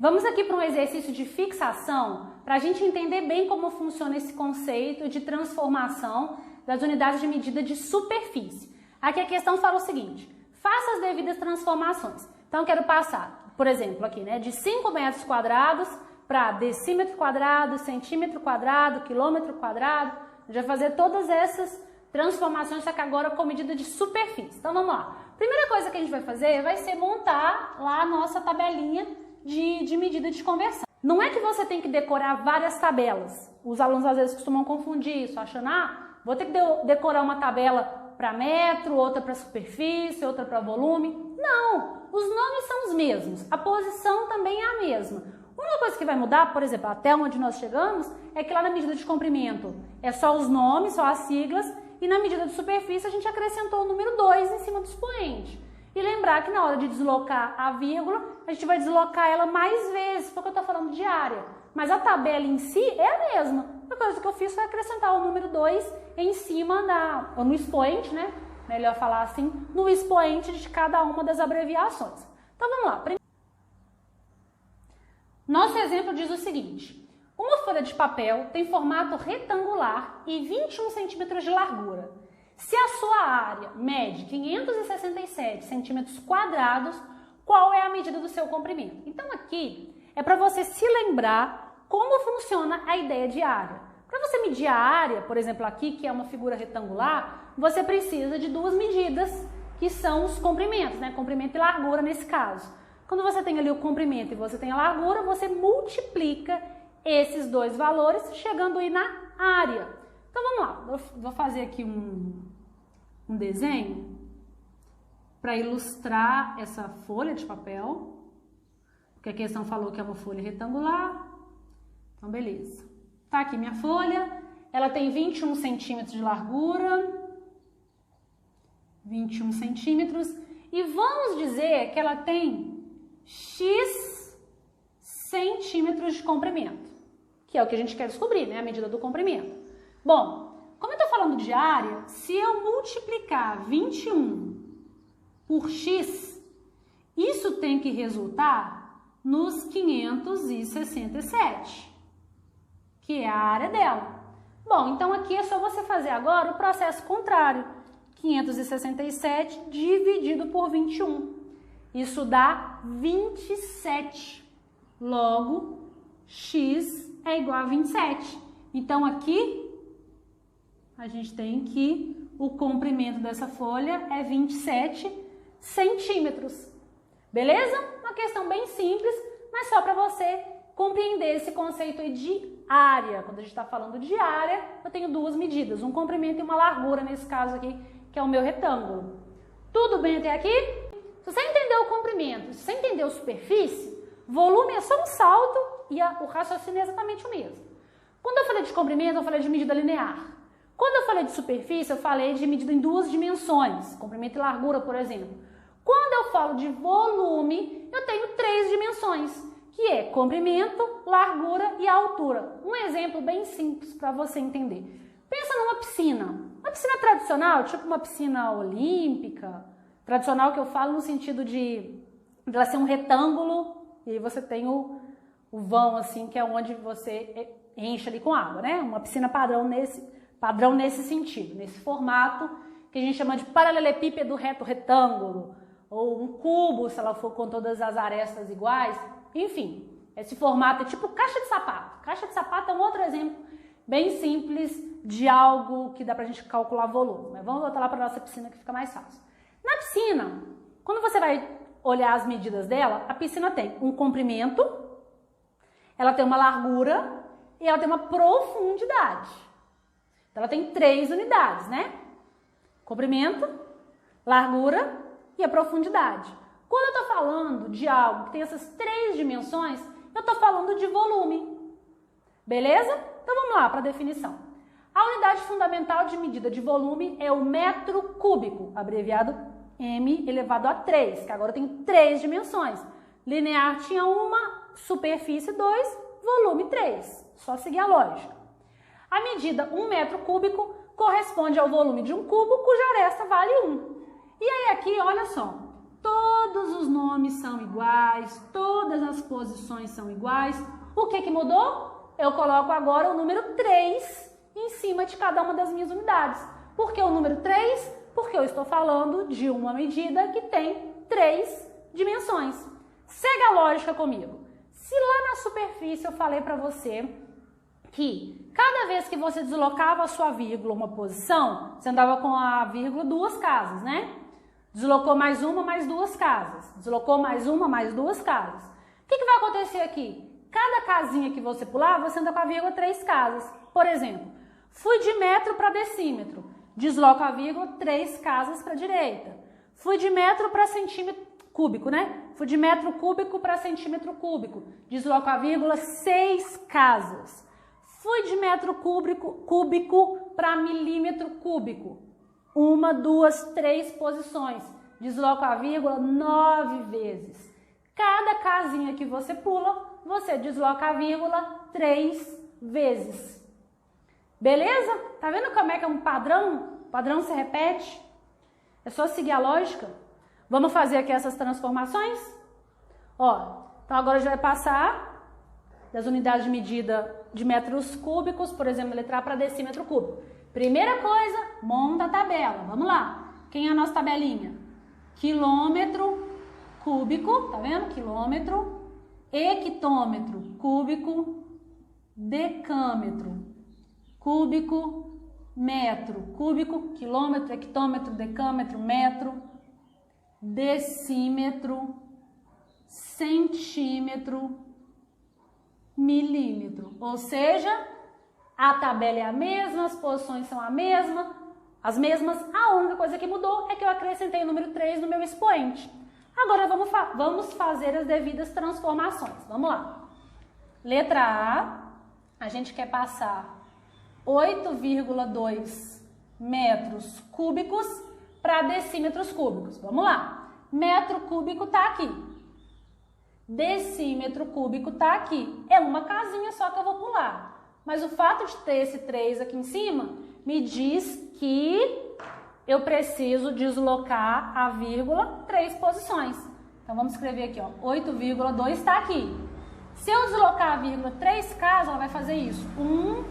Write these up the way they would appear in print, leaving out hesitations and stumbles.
Vamos aqui para um exercício de fixação para a gente entender bem como funciona esse conceito de transformação das unidades de medida de superfície. Aqui a questão fala o seguinte: faça as devidas transformações. Então eu quero passar, por exemplo, aqui, né, de 5 metros quadrados para decímetro quadrado, centímetro quadrado, quilômetro quadrado. A gente vai fazer todas essas transformações, só que agora com medida de superfície. Então vamos lá. Primeira coisa que a gente vai fazer vai ser montar lá a nossa tabelinha de medida de conversão. Não é que você tem que decorar várias tabelas. Os alunos às vezes costumam confundir isso, achando, vou ter que decorar uma tabela para metro, outra para superfície, outra para volume. Não, os nomes são os mesmos, a posição também é a mesma. A única coisa que vai mudar, por exemplo, até onde nós chegamos, é que lá na medida de comprimento é só os nomes, só as siglas, e na medida de superfície a gente acrescentou o número 2 em cima do expoente. E lembrar que na hora de deslocar a vírgula, a gente vai deslocar ela mais vezes, porque eu estou falando de área. Mas a tabela em si é a mesma. A coisa que eu fiz foi acrescentar o número 2 em cima ou no expoente, né? Melhor falar assim, no expoente de cada uma das abreviações. Então vamos lá. Nosso exemplo diz o seguinte: uma folha de papel tem formato retangular e 21 centímetros de largura. Se a sua área mede 567 centímetros quadrados, qual é a medida do seu comprimento? Então aqui é para você se lembrar como funciona a ideia de área. Para você medir a área, por exemplo aqui, que é uma figura retangular, você precisa de duas medidas, que são os comprimentos, né? Comprimento e largura nesse caso. Quando você tem ali o comprimento e você tem a largura, você multiplica esses dois valores, chegando aí na área. Então vamos lá, vou fazer aqui um desenho para ilustrar essa folha de papel, porque a questão falou que é uma folha retangular. Então beleza. Tá aqui minha folha, ela tem 21 centímetros de largura, 21 centímetros, e vamos dizer que ela tem X centímetros de comprimento, que é o que a gente quer descobrir, né? A medida do comprimento. Bom, como eu estou falando de área, se eu multiplicar 21 por X, isso tem que resultar nos 567, que é a área dela. Bom, então aqui é só você fazer agora o processo contrário. 567 dividido por 21. Isso dá 27. Logo, X é igual a 27. Então aqui a gente tem que o comprimento dessa folha é 27 centímetros. Beleza? Uma questão bem simples, mas só para você compreender esse conceito aí de área. Quando a gente está falando de área, eu tenho duas medidas, um comprimento e uma largura, nesse caso aqui, que é o meu retângulo. Tudo bem até aqui? Se você entendeu o comprimento, se você entendeu superfície, volume é só um salto e o raciocínio é exatamente o mesmo. Quando eu falei de comprimento, eu falei de medida linear. Quando eu falei de superfície, eu falei de medida em duas dimensões, comprimento e largura, por exemplo. Quando eu falo de volume, eu tenho 3 dimensões, que é comprimento, largura e altura. Um exemplo bem simples para você entender. Pensa numa piscina. Uma piscina tradicional, tipo uma piscina olímpica, tradicional que eu falo no sentido de ela ser um retângulo e aí você tem o vão, assim, que é onde você enche ali com água, né? Uma piscina padrão nesse sentido, nesse formato que a gente chama de paralelepípedo retângulo, ou um cubo, se ela for com todas as arestas iguais. Enfim, esse formato é tipo caixa de sapato. Caixa de sapato é um outro exemplo bem simples de algo que dá pra gente calcular volume. Mas vamos voltar lá para nossa piscina que fica mais fácil. Na piscina, quando você vai olhar as medidas dela, a piscina tem um comprimento, ela tem uma largura e ela tem uma profundidade. Então ela tem 3 unidades, né? Comprimento, largura e a profundidade. Quando eu estou falando de algo que tem essas 3 dimensões, eu estou falando de volume. Beleza? Então vamos lá para a definição. A unidade fundamental de medida de volume é o metro cúbico, abreviado m elevado a 3, que agora tem 3 dimensões. Linear tinha uma, superfície 2, volume 3. Só seguir a lógica. A medida 1 metro cúbico corresponde ao volume de um cubo cuja aresta vale 1. E aí aqui, olha só, todos os nomes são iguais, todos todas as posições são iguais. O que mudou? Eu coloco agora o número 3 em cima de cada uma das minhas unidades. Por que o número 3? Porque eu estou falando de uma medida que tem 3 dimensões. Segue a lógica comigo. Se lá na superfície eu falei para você que cada vez que você deslocava a sua vírgula uma posição, você andava com a vírgula 2 casas, né? Deslocou mais uma, mais 2 casas. Deslocou mais uma, mais 2 casas. O que vai acontecer aqui? Cada casinha que você pular, você anda com a vírgula 3 casas. Por exemplo, fui de metro para decímetro. Desloco a vírgula 3 casas para a direita. Fui de metro para centímetro cúbico, né? Fui de metro cúbico para centímetro cúbico. Desloco a vírgula 6 casas. Fui de metro cúbico para milímetro cúbico. 1, 2, 3 posições. Desloco a vírgula 9 vezes. Cada casinha que você pula, você desloca a vírgula 3 vezes. Beleza? Tá vendo como é que é um padrão? O padrão se repete. É só seguir a lógica. Vamos fazer aqui essas transformações? Ó, então agora já vai passar das unidades de medida de metros cúbicos, por exemplo, letra A para decímetro cúbico. Primeira coisa, monta a tabela. Vamos lá. Quem é a nossa tabelinha? Quilômetro cúbico, tá vendo? Quilômetro, hectômetro cúbico, decâmetro cúbico, metro cúbico, quilômetro, hectômetro, decâmetro, metro, decímetro, centímetro, milímetro. Ou seja, a tabela é a mesma, as posições são as mesmas. A única coisa que mudou é que eu acrescentei o número 3 no meu expoente. Agora vamos fazer as devidas transformações. Vamos lá. Letra A gente quer passar 8,2 metros cúbicos para decímetros cúbicos. Vamos lá. Metro cúbico está aqui. Decímetro cúbico está aqui. É uma casinha só que eu vou pular. Mas o fato de ter esse 3 aqui em cima me diz que eu preciso deslocar a vírgula 3 posições. Então vamos escrever aqui, ó, 8,2 está aqui. Se eu deslocar a vírgula 3 casas, ela vai fazer isso. 1,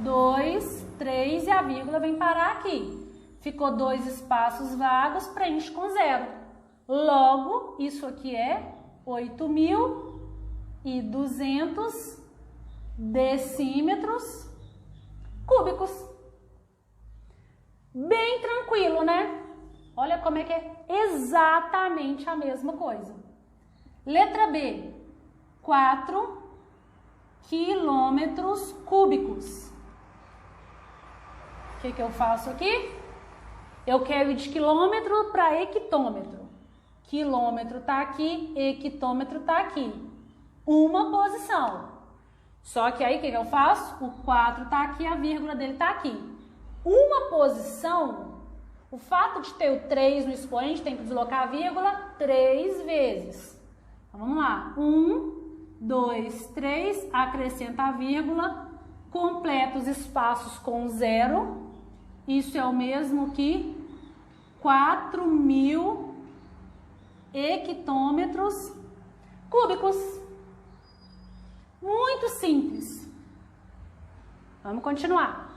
2, 3 e a vírgula vem parar aqui. Ficou 2 espaços vagos, preenche com 0. Logo, isso aqui é 8.200 decímetros cúbicos. Bem tranquilo, né? Olha como é que é exatamente a mesma coisa. Letra B, 4 quilômetros cúbicos. O que eu faço aqui? Eu quero ir de quilômetro para hectômetro. Quilômetro está aqui, hectômetro está aqui. Uma posição. Só que aí o que eu faço? O 4 está aqui, a vírgula dele está aqui. Uma posição, o fato de ter o 3 no expoente, tem que deslocar a vírgula 3 vezes. Então vamos lá. 1, 2, 3, acrescenta a vírgula, completa os espaços com 0. Isso é o mesmo que 4.000 hectômetros cúbicos. Muito simples. Vamos continuar.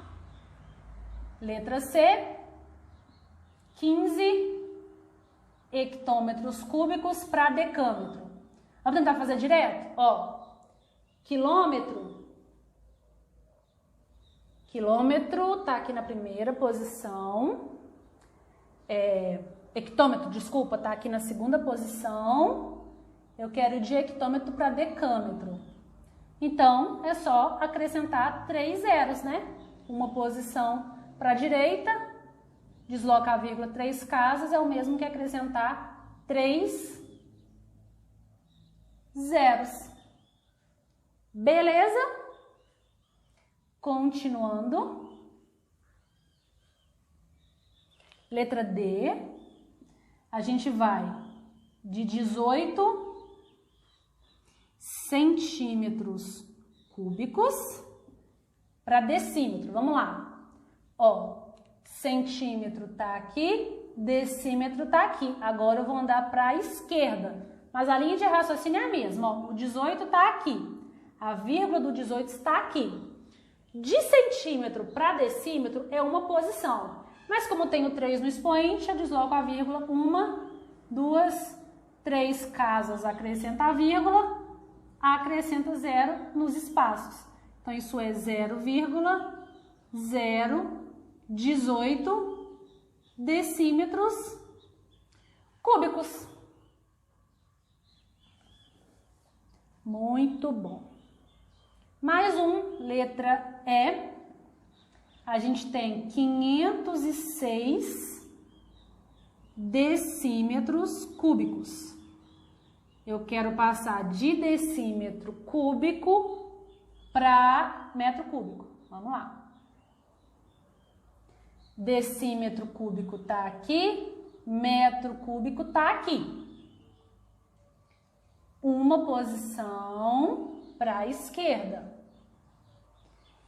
Letra C, 15 hectômetros cúbicos para decâmetro. Vamos tentar fazer direto? Ó, quilômetro tá aqui na primeira posição. Hectômetro, desculpa, tá aqui na segunda posição. Eu quero ir de hectômetro para decâmetro. Então, é só acrescentar 3 zeros, né? Uma posição para a direita, desloca a vírgula 3 casas, é o mesmo que acrescentar 3 zeros. Beleza? Continuando. Letra D. A gente vai de 18 centímetros cúbicos para decímetro. Vamos lá. Ó, centímetro tá aqui, decímetro tá aqui. Agora eu vou andar para a esquerda. mas a linha de raciocínio é a mesma. Ó, o 18 está aqui, a vírgula do 18 está aqui. De centímetro para decímetro é uma posição, mas como tenho 3 no expoente, eu desloco a vírgula 1, 2, 3 casas, acrescenta a vírgula, acrescenta 0 nos espaços. Então, isso é 0,018 decímetros cúbicos. Muito bom. Mais um, letra E. A gente tem 506 decímetros cúbicos. Eu quero passar de decímetro cúbico para metro cúbico. Vamos lá. Decímetro cúbico está aqui, metro cúbico está aqui. Uma posição para a esquerda.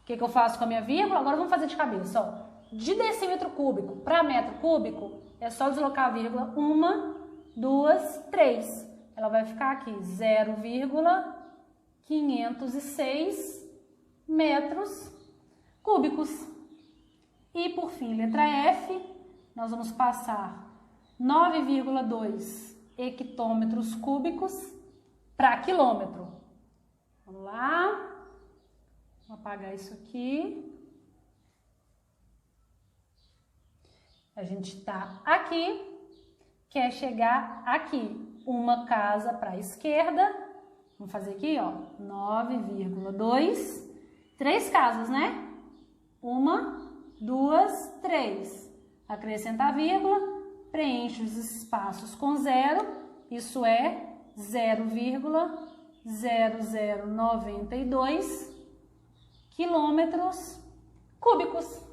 O que eu faço com a minha vírgula? Agora vamos fazer de cabeça. Ó. De decímetro cúbico para metro cúbico, é só deslocar a vírgula 1, 2, 3. Ela vai ficar aqui 0,506 metros cúbicos. E por fim, letra F, nós vamos passar 9,2 hectômetros cúbicos para quilômetro. Vamos lá. Vou apagar isso aqui. A gente está aqui, quer chegar aqui. Uma casa para a esquerda. Vamos fazer aqui, ó, 9,2. 3 casas, né? 1, 2, 3. Acrescenta a vírgula, preenche os espaços com 0. Isso é 0,0092 quilômetros cúbicos.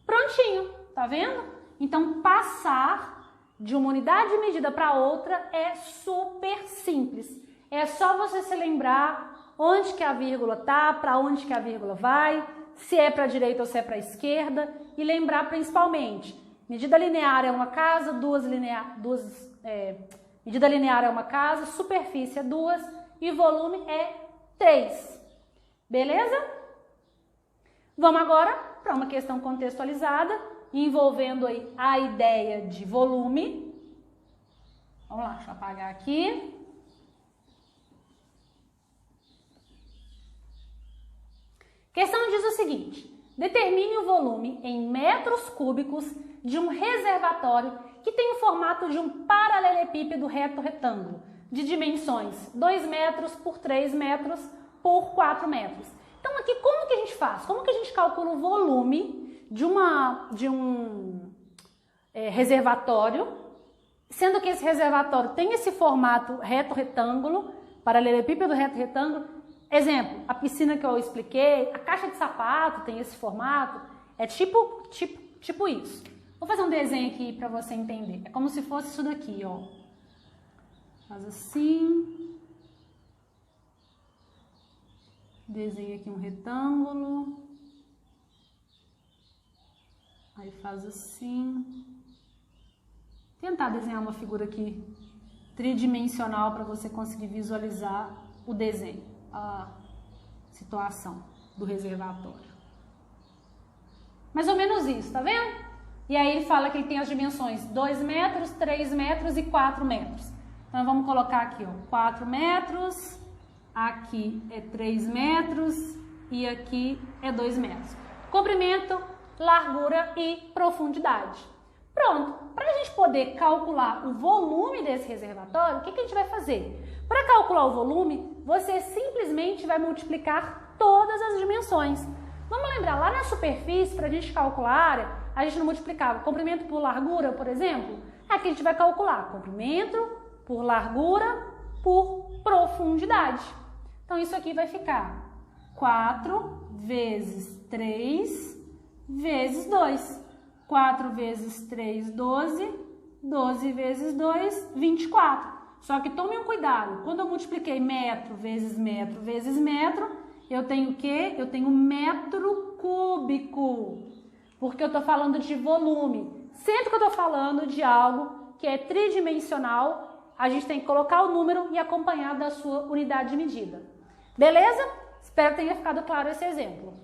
Prontinho, tá vendo? Então, passar de uma unidade de medida para outra é super simples. É só você se lembrar onde que a vírgula tá, para onde que a vírgula vai, se é para a direita ou se é para a esquerda, e lembrar principalmente, medida linear é uma casa, medida linear é uma casa, superfície é 2 e volume é 3. Beleza? Vamos agora para uma questão contextualizada, envolvendo aí a ideia de volume. Vamos lá, deixa eu apagar aqui. A questão diz o seguinte: determine o volume em metros cúbicos de um reservatório que tem o formato de um paralelepípedo reto retângulo, de dimensões 2 metros por 3 metros por 4 metros. Então aqui como que a gente faz? Como que a gente calcula o volume de um reservatório, sendo que esse reservatório tem esse formato reto-retângulo, paralelepípedo reto-retângulo. Exemplo, a piscina que eu expliquei, a caixa de sapato tem esse formato, é tipo isso. Vou fazer um desenho aqui para você entender. É como se fosse isso daqui, ó. Faz assim. Desenha aqui um retângulo. Aí faz assim. Tentar desenhar uma figura aqui tridimensional para você conseguir visualizar o desenho, a situação do reservatório. Mais ou menos isso, tá vendo? E aí ele fala que ele tem as dimensões 2 metros, 3 metros e 4 metros. Então vamos colocar aqui, ó, 4 metros, aqui é 3 metros e aqui é 2 metros. Comprimento, largura e profundidade. Pronto, para a gente poder calcular o volume desse reservatório, o que a gente vai fazer? Para calcular o volume, você simplesmente vai multiplicar todas as dimensões. Vamos lembrar, lá na superfície, para a gente calcular a área, a gente não multiplicava comprimento por largura, por exemplo? Aqui a gente vai calcular comprimento por largura por profundidade. Então isso aqui vai ficar 4 vezes 3 vezes 2. 4 vezes 3, 12. 12 vezes 2, 24. Só que tome um cuidado. Quando eu multipliquei metro vezes metro vezes metro, eu tenho o quê? Eu tenho metro cúbico. Porque eu estou falando de volume. Sempre que eu estou falando de algo que é tridimensional, a gente tem que colocar o número e acompanhar da sua unidade de medida. Beleza? Espero que tenha ficado claro esse exemplo.